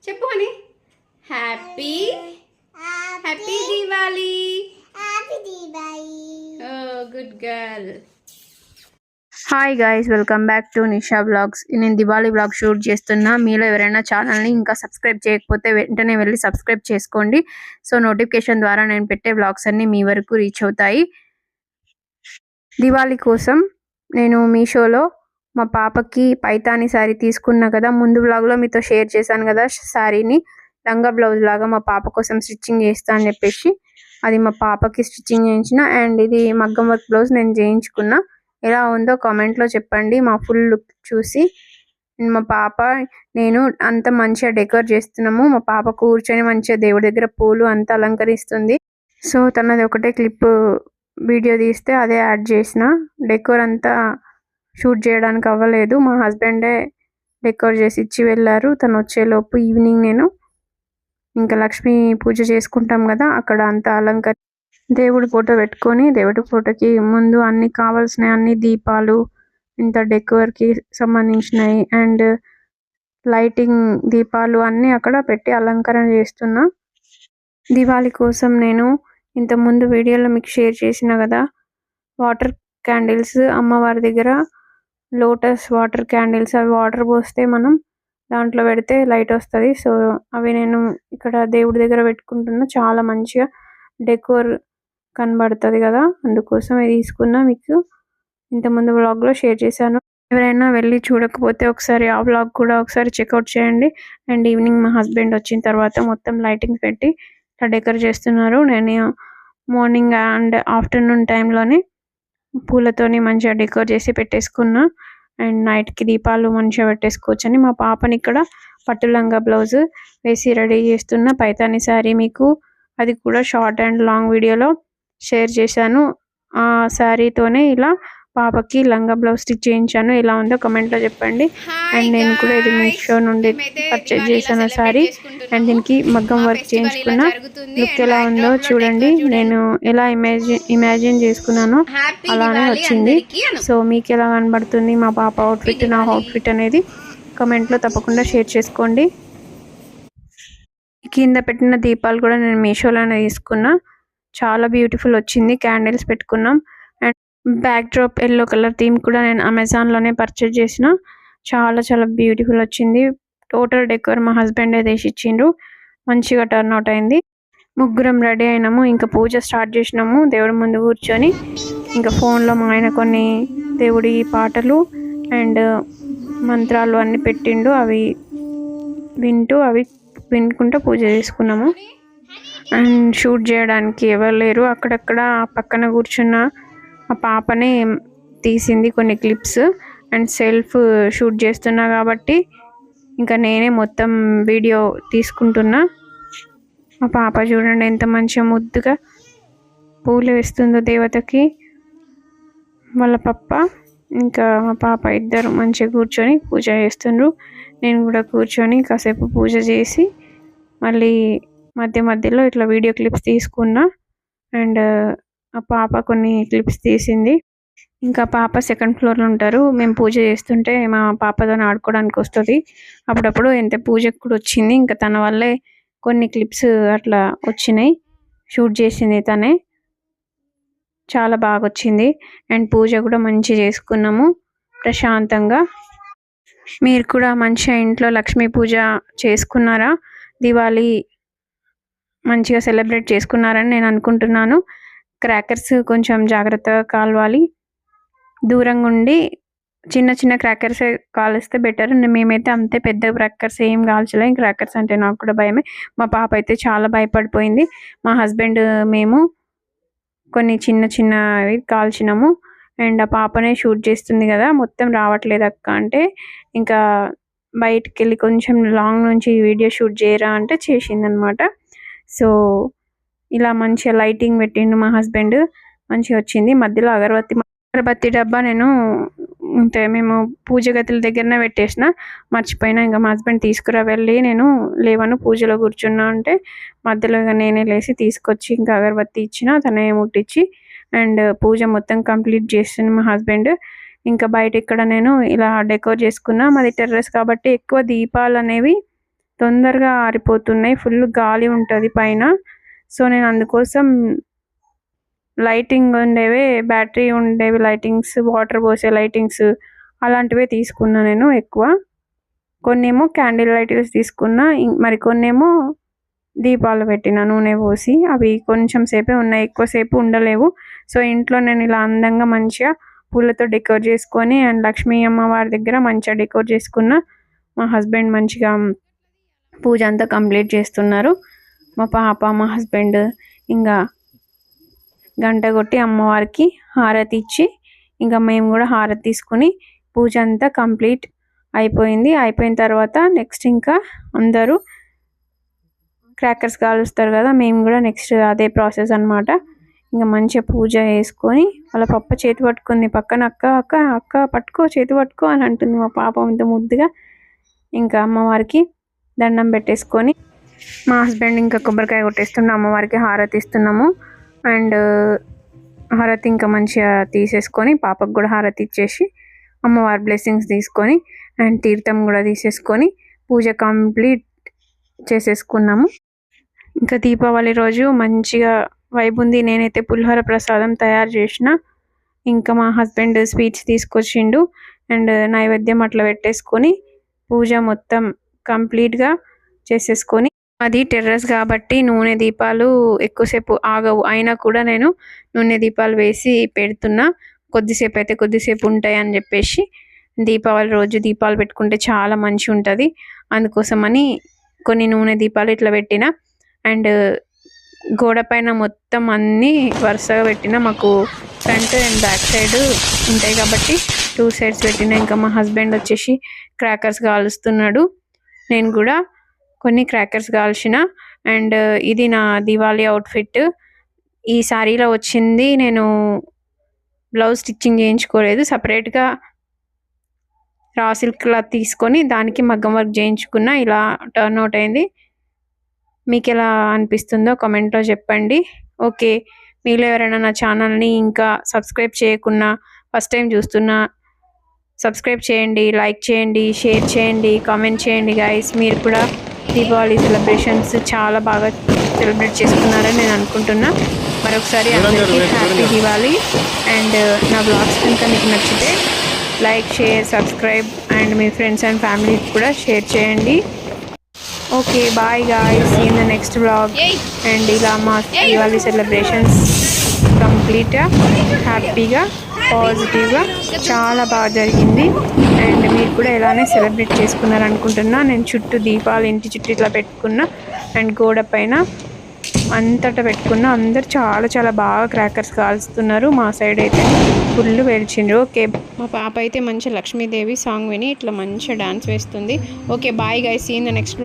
చెప్పు అని. Happy happy Diwali. Good girl. Hi guys, welcome back to Nisha blogs. నేను Diwali blog shoot చేస్తున్నా. మీలో ఎవరైనా ఛానల్ని ఇంకా సబ్స్క్రైబ్ చేయకపోతే వెంటనే వెళ్ళి సబ్స్క్రైబ్ చేసుకోండి. సో నోటిఫికేషన్ ద్వారా నేను పెట్టే బ్లాగ్స్ అన్నీ మీ వరకు రీచ్ అవుతాయి. దివాళీ కోసం నేను మీషోలో మా పాపకి పైతాని శారీ తీసుకున్నా కదా, ముందు బ్లాగ్లో మీతో షేర్ చేశాను కదా. శారీని లంగా బ్లౌజ్ లాగా మా పాప కోసం స్టిచ్చింగ్ చేస్తా అని చెప్పేసి అది మా పాపకి స్టిచ్చింగ్ చేయించిన. అండ్ ఇది మగ్గం వర్క్ బ్లౌజ్ నేను చేయించుకున్నా. ఎలా ఉందో కామెంట్లో చెప్పండి. మా ఫుల్ లుక్ చూసి మా పాప నేను అంత మంచిగా డెకరేట్ చేస్తున్నాము. మా పాప కూర్చొని మంచిగా దేవుడి దగ్గర పూలు అంతా అలంకరిస్తుంది. సో తనది ఒకటే క్లిప్ వీడియో తీస్తే అదే యాడ్ చేసిన. డెకోర్ అంతా షూట్ చేయడానికి అవ్వలేదు. మా హస్బెండే డెకోర్ చేసి ఇచ్చి వెళ్ళారు. తను వచ్చేలోపు ఈవినింగ్ నేను ఇంకా లక్ష్మీ పూజ చేసుకుంటాం కదా, అక్కడ అంతా దేవుడి ఫోటో పెట్టుకొని దేవుడి ఫోటోకి ముందు అన్ని కావాల్సిన అన్ని దీపాలు, ఇంత డెకోర్కి సంబంధించినవి అండ్ లైటింగ్ దీపాలు అన్నీ అక్కడ పెట్టి అలంకరణ చేస్తున్నా. దివాళీ కోసం నేను ఇంత ముందు వీడియోలో మీకు షేర్ చేసిన కదా, వాటర్ క్యాండిల్స్ అమ్మవారి దగ్గర లోటస్ వాటర్ క్యాండిల్స్, అవి వాటర్ పోస్తే మనం దాంట్లో పెడితే లైట్ వస్తుంది. సో అవి నేను ఇక్కడ దేవుడి దగ్గర పెట్టుకుంటున్నా. చాలా మంచిగా డెకోర్ కనబడుతుంది కదా, అందుకోసం ఇది తీసుకున్నా. మీకు ఇంతకుముందు వ్లాగ్లో షేర్ చేశాను. ఎవరైనా వెళ్ళి చూడకపోతే ఒకసారి ఆ వ్లాగ్ కూడా ఒకసారి చెక్అవుట్ చేయండి. అండ్ ఈవినింగ్ మా హస్బెండ్ వచ్చిన తర్వాత మొత్తం లైటింగ్స్ పెట్టి ఇట్లా డెకర్ చేస్తున్నారు. నేను మార్నింగ్ అండ్ ఆఫ్టర్నూన్ టైంలోనే పూలతోని మంచిగా డెకోర్ చేసి పెట్టేసుకున్నా. అండ్ నైట్కి దీపాలు మంచిగా పెట్టేసుకోవచ్చు అని మా పాపని ఇక్కడ పట్టు లంగా బ్లౌజ్ వేసి రెడీ చేస్తున్న. పైతాని శారీ మీకు అది కూడా షార్ట్ అండ్ లాంగ్ వీడియోలో షేర్ చేశాను. ఆ శారీతోనే ఇలా పాపకి లంగా బ్లౌజ్ స్టిచ్ చేయించాను. ఎలా ఉందో కమెంట్లో చెప్పండి. అండ్ నేను కూడా ఇది మీషో నుండి పర్చేజ్ చేశాను శారీ. అండ్ దీనికి మగ్గం వర్క్ చేయించుకున్న. లుక్ ఎలా ఉందో చూడండి. నేను ఎలా ఇమాజిన్ చేసుకున్నానో అలానే వచ్చింది. సో మీకు ఎలా కనబడుతుంది మా పాప అవుట్ఫిట్, నా అవుట్ఫిట్ అనేది కమెంట్లో తప్పకుండా షేర్ చేసుకోండి. కింద పెట్టిన దీపాలు కూడా నేను మీషోలోనే తీసుకున్నా. చాలా బ్యూటిఫుల్ వచ్చింది. క్యాండిల్స్ పెట్టుకున్నాం. And back drop yellow colour theme కూడా నేను అమెజాన్లోనే పర్చేజ్ చేసిన. చాలా చాలా బ్యూటిఫుల్ వచ్చింది. టోటల్ డెకోర్ మా హస్బెండ్ వేసి ఇచ్చిండ్రు. మంచిగా టర్న్ అవుట్ అయింది. ముగ్గురం రెడీ అయినాము. ఇంకా పూజ స్టార్ట్ చేసినాము. దేవుడి ముందు కూర్చొని ఇంకా ఫోన్లో మా ఆయన కొన్ని దేవుడి పాటలు అండ్ మంత్రాలు అన్నీ పెట్టిండు. అవి వినుకుంటూ పూజ చేసుకున్నాము. అండ్ షూట్ చేయడానికి ఎవరు లేరు. అక్కడక్కడ పక్కన కూర్చున్న ఆ పాపనే తీసింది కొన్ని క్లిప్స్. అండ్ సెల్ఫ్ షూట్ చేస్తున్నా కాబట్టి ఇంకా నేనే మొత్తం వీడియో తీసుకుంటున్నా. మా పాప చూడండి ఎంత మంచిగా ముద్దుగా పూలు వేస్తుందో దేవతకి. వాళ్ళ పప్ప ఇంకా మా పాప ఇద్దరు మంచిగా కూర్చొని పూజ చేస్తుండ్రు. నేను కూడా కూర్చొని కాసేపు పూజ చేసి మళ్ళీ మధ్యలో ఇట్లా వీడియో క్లిప్స్ తీసుకున్నా. అండ్ ఆ పాప కొన్ని క్లిప్స్ తీసింది. ఇంకా పాప సెకండ్ ఫ్లోర్లో ఉంటారు. మేము పూజ చేస్తుంటే మా పాపతో ఆడుకోవడానికి వస్తుంది. అప్పుడప్పుడు ఎంత పూజకు కూడా వచ్చింది. ఇంకా తన వల్లే కొన్ని క్లిప్స్ అట్లా వచ్చినాయి. షూట్ చేసింది తనే. చాలా బాగా వచ్చింది. అండ్ పూజ కూడా మంచిగా చేసుకున్నాము ప్రశాంతంగా. మీరు కూడా మంచిగా ఇంట్లో లక్ష్మీ పూజ చేసుకున్నారా? దివాళీ మంచిగా సెలబ్రేట్ చేసుకున్నారని నేను అనుకుంటున్నాను. క్రాకర్స్ కొంచెం జాగ్రత్తగా కాల్వాలి. దూరంగా ఉండి చిన్న చిన్న క్రాకర్స్ కాలిస్తే బెటర్. మేమైతే అంతే పెద్ద క్రాకర్స్ ఏం కాల్చలేం. క్రాకర్స్ అంటే నాకు కూడా భయమే. మా పాప అయితే చాలా భయపడిపోయింది. మా హస్బెండ్ మేము కొన్ని చిన్న చిన్నవి కాల్చినాము. అండ్ ఆ పాపనే షూట్ చేస్తుంది కదా, మొత్తం రావట్లేదు అక్క అంటే ఇంకా బయటికి వెళ్ళి కొంచెం లాంగ్ నుంచి వీడియో షూట్ చేయరా అంటే చేసిందనమాట. సో ఇలా మంచిగా లైటింగ్ పెట్టిండు మా హస్బెండ్. మంచిగా వచ్చింది. మధ్యలో అగరబత్తి డబ్బా నేను అంటే మేము పూజ గదుల దగ్గరనే పెట్టేసిన, మర్చిపోయినా. ఇంకా మా హస్బెండ్ తీసుకురా వెళ్ళి నేను లేవను పూజలో కూర్చున్నా అంటే మధ్యలో నేనే లేచి తీసుకొచ్చి ఇంకా అగరబత్తి ఇచ్చిన, తనే ముట్టించి అండ్ పూజ మొత్తం కంప్లీట్ చేస్తుంది మా హస్బెండ్. ఇంకా బయట ఇక్కడ నేను ఇలా డెకోర్ చేసుకున్నా. మాది టెర్రస్ కాబట్టి ఎక్కువ దీపాలు అనేవి తొందరగా ఆరిపోతున్నాయి, ఫుల్ గాలి ఉంటుంది పైన. సో నేను అందుకోసం లైటింగ్ ఉండేవి, బ్యాటరీ ఉండేవి లైటింగ్స్, వాటర్ పోసే లైటింగ్స్ అలాంటివే తీసుకున్నా నేను ఎక్కువ. కొన్నేమో క్యాండిల్ లైట్స్ తీసుకున్నా, మరికొన్నేమో దీపాలు పెట్టిన నూనె పోసి. అవి కొంచెం సేపే ఉన్నాయి, ఎక్కువసేపు ఉండలేవు. సో ఇంట్లో నేను ఇలా అందంగా మంచిగా పూలతో డెకోర్ చేసుకొని అండ్ లక్ష్మీ అమ్మవారి దగ్గర మంచిగా డెకోర్ చేసుకున్న. మా హస్బెండ్ మంచిగా పూజ అంతా కంప్లీట్ చేస్తున్నారు. మా పాప, మా హస్బెండ్ ఇంకా గంట కొట్టి అమ్మవారికి హారతి ఇచ్చి, ఇంకా మేము కూడా హారతి తీసుకుని పూజ అంతా కంప్లీట్ అయిపోయింది. అయిపోయిన తర్వాత నెక్స్ట్ ఇంకా అందరూ క్రాకర్స్ కాలుస్తారు కదా, మేము కూడా నెక్స్ట్ అదే ప్రాసెస్ అనమాట. ఇంకా మంచిగా పూజ చేసుకొని వాళ్ళ పప్ప చేతి పట్టుకుంది పక్కన, అక్క అక్క అక్క పట్టుకో, చేతి పట్టుకో అని అంటుంది మా పాప ఇంత ముద్దుగా. ఇంకా అమ్మవారికి దండం పెట్టేసుకొని మా హస్బెండ్ ఇంకా కొబ్బరికాయ కొట్టేస్తున్న అమ్మవారికి హారతి ఇస్తున్నాము. అండ్ హారతి ఇంకా మంచిగా తీసేసుకొని పాపకు కూడా హారతి ఇచ్చేసి అమ్మవారి బ్లెస్సింగ్స్ తీసుకొని అండ్ తీర్థం కూడా తీసేసుకొని పూజ కంప్లీట్ చేసేసుకున్నాము. ఇంకా దీపావళి రోజు మంచిగా వైబ్ ఉంది. నేనైతే పులిహోర ప్రసాదం తయారు చేసిన, ఇంకా మా హస్బెండ్ స్వీట్స్ తీసుకొచ్చిండు అండ్ నైవేద్యం అట్లా పెట్టేసుకొని పూజ మొత్తం కంప్లీట్గా చేసేసుకొని, అది టెర్రస్ కాబట్టి నూనె దీపాలు ఎక్కువసేపు ఆగవు, అయినా కూడా నేను నూనె దీపాలు వేసి పెడుతున్నా. కొద్దిసేపు అయితే కొద్దిసేపు ఉంటాయి అని చెప్పేసి, దీపావళి రోజు దీపాలు పెట్టుకుంటే చాలా మంచి ఉంటుంది, అందుకోసమని కొన్ని నూనె దీపాలు ఇట్లా పెట్టిన. అండ్ గోడ పైన మొత్తం అన్నీ వరుసగా పెట్టిన. మాకు ఫ్రంట్ అండ్ బ్యాక్ సైడ్ ఉంటాయి కాబట్టి 2 సైడ్స్ పెట్టిన. ఇంకా మా హస్బెండ్ వచ్చేసి క్రాకర్స్ కాలుస్తున్నాడు, నేను కూడా కొన్ని క్రాకర్స్ కాల్చిన. అండ్ ఇది నా దివాళీ అవుట్ఫిట్. ఈ శారీలో వచ్చింది, నేను బ్లౌజ్ స్టిచ్చింగ్ చేయించుకోలేదు, సపరేట్గా రా సిల్క్ క్లాత్ తీసుకొని దానికి మగ్గం వర్క్ చేయించుకున్న. ఇలా టర్న్ అవుట్ అయింది. మీకు ఎలా అనిపిస్తుందో కామెంట్లో చెప్పండి. ఓకే, మీలో ఎవరైనా నా ఛానల్ని ఇంకా సబ్స్క్రైబ్ చేయకున్నా ఫస్ట్ టైం చూస్తున్నా సబ్స్క్రైబ్ చేయండి, లైక్ చేయండి, షేర్ చేయండి, కామెంట్ చేయండి గైస్. మీరు కూడా దీపావళి సెలబ్రేషన్స్ చాలా బాగా సెలబ్రేట్ చేసుకున్నారని నేను అనుకుంటున్నా. మరొకసారి అందరికీ హ్యాపీ దివాళీ. అండ్ నా బ్లాగ్స్ కనుక మీకు నచ్చితే లైక్, షేర్, సబ్స్క్రైబ్ అండ్ మీ ఫ్రెండ్స్ అండ్ ఫ్యామిలీకి కూడా షేర్ చేయండి. Okay, bye guys, in the next blog. And ఇలా మా దివాళీ సెలబ్రేషన్స్ కంప్లీట్గా హ్యాపీగా పాజిటివ్గా చాలా బాగా జరిగింది. అండ్ మీరు కూడా ఇలానే సెలబ్రేట్ చేసుకున్నారనుకుంటున్నా. నేను చుట్టూ దీపాలు ఇంటి చుట్టూ ఇట్లా పెట్టుకున్నా అండ్ గోడ పైన అంతటా పెట్టుకున్నా. అందరు చాలా చాలా బాగా క్రాకర్స్ కాల్స్తున్నారు. మా సైడ్ అయితే ఫుల్ వెలిచిండ్రు. ఓకే, మా పాప అయితే మంచి లక్ష్మీదేవి సాంగ్ విని ఇట్లా మంచిగా డాన్స్ వేస్తుంది. Okay, bye guys, see in the next